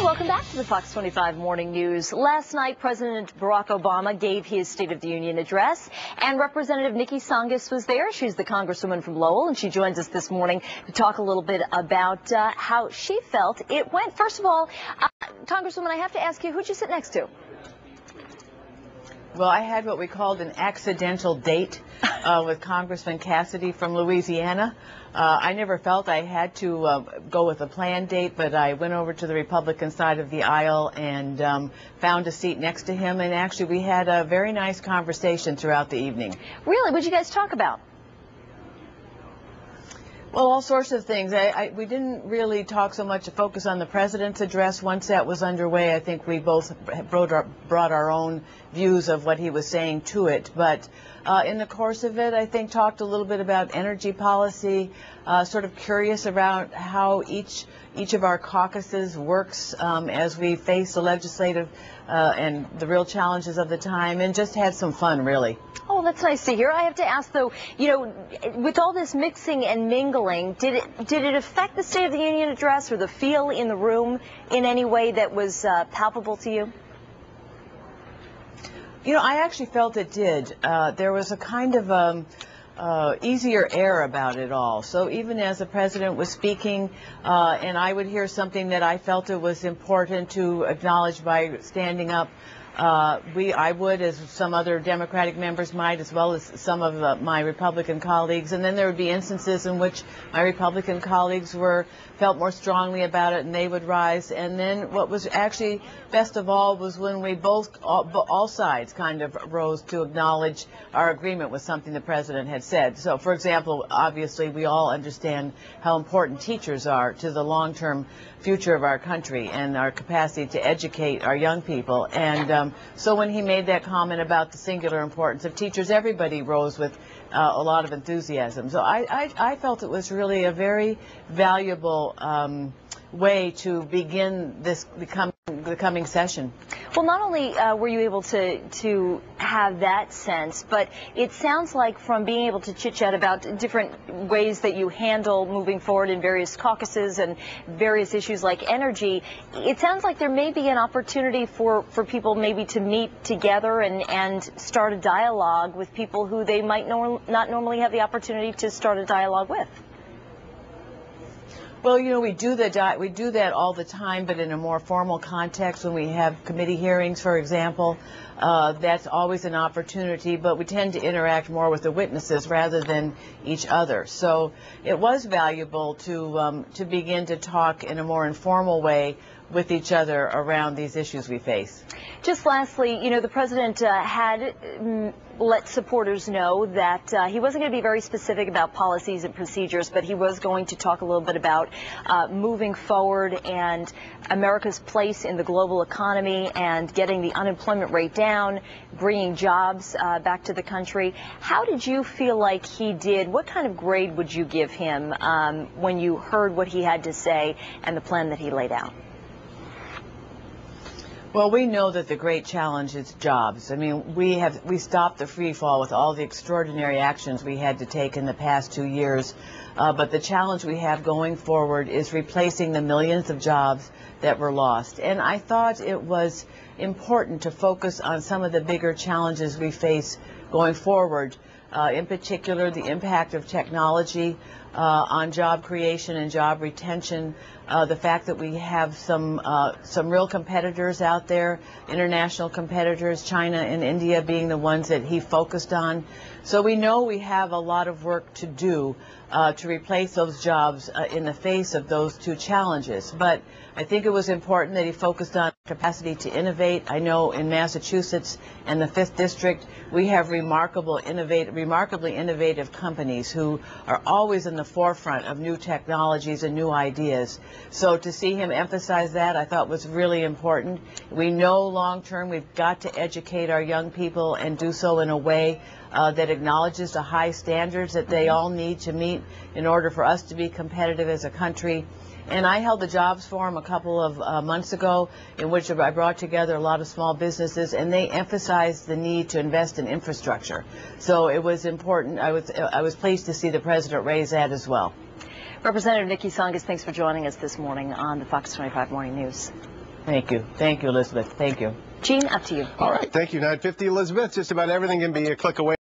Welcome back to the Fox 25 Morning News. Last night, President Barack Obama gave his State of the Union address, and Representative Niki Tsongas was there. She's the Congresswoman from Lowell, and she joins us this morning to talk a little bit about how she felt it went. First of all, Congresswoman, I have to ask you, who'd you sit next to? Well, I had what we called an accidental date with Congressman Cassidy from Louisiana. I never felt I had to go with a planned date, but I went over to the Republican side of the aisle and found a seat next to him, and actually we had a very nice conversation throughout the evening. Really? What did you guys talk about? Well, all sorts of things. We didn't really talk so much, focus on the president's address. Once that was underway, I think we both brought our own views of what he was saying to it. But in the course of it, I think talked a little bit about energy policy, sort of curious about how each of our caucuses works as we face the legislative and the real challenges of the time, and just had some fun, really. Oh, that's nice to hear. I have to ask, though, you know, with all this mixing and mingling, did it affect the State of the Union address or the feel in the room in any way that was palpable to you? You know, I actually felt it did. There was a kind of easier air about it all. So even as the president was speaking, and I would hear something that I felt it was important to acknowledge by standing up, I would, as some other Democratic members might, as well as some of my Republican colleagues. And then there would be instances in which my Republican colleagues felt more strongly about it, and they would rise. And then what was actually best of all was when we all sides kind of rose to acknowledge our agreement with something the president had said. So, for example, obviously we all understand how important teachers are to the long-term future of our country and our capacity to educate our young people. And so when he made that comment about the singular importance of teachers, everybody rose with a lot of enthusiasm. So I felt it was really a very valuable way to begin the coming session. Well, not only were you able to have that sense, but it sounds like from being able to chit-chat about different ways that you handle moving forward in various caucuses and various issues like energy, it sounds like there may be an opportunity for people maybe to meet together and start a dialogue with people who they might not normally have the opportunity to start a dialogue with. Well, you know, we do that all the time, but in a more formal context when we have committee hearings, for example. That's always an opportunity, but we tend to interact more with the witnesses rather than each other. So it was valuable to begin to talk in a more informal way with each other around these issues we face. Just lastly, you know, the president had let supporters know that he wasn't going to be very specific about policies and procedures, but he was going to talk a little bit about moving forward and America's place in the global economy and getting the unemployment rate down, bringing jobs back to the country. How did you feel like he did? What kind of grade would you give him when you heard what he had to say and the plan that he laid out? Well, we know that the great challenge is jobs. I mean, we stopped the free fall with all the extraordinary actions we had to take in the past 2 years. But the challenge we have going forward is replacing the millions of jobs that were lost. And I thought it was important to focus on some of the bigger challenges we face going forward. In particular, the impact of technology on job creation and job retention, the fact that we have some real competitors out there, international competitors, China and India being the ones that he focused on. So we know we have a lot of work to do to replace those jobs in the face of those two challenges. But I think it was important that he focused on capacity to innovate. I know in Massachusetts and the 5th District, we have remarkably innovative companies who are always in the forefront of new technologies and new ideas. So to see him emphasize that, I thought was really important. We know long term we've got to educate our young people and do so in a way that acknowledges the high standards that they all need to meet in order for us to be competitive as a country. And I held a jobs forum a couple of months ago in which I brought together a lot of small businesses, and they emphasized the need to invest in infrastructure. So it was important. I was pleased to see the president raise that as well. Representative Niki Tsongas, thanks for joining us this morning on the Fox 25 Morning News. Thank you. Thank you, Elizabeth. Thank you. Gene, up to you. All right. Thank you, 950 Elizabeth. Just about everything can be a click away.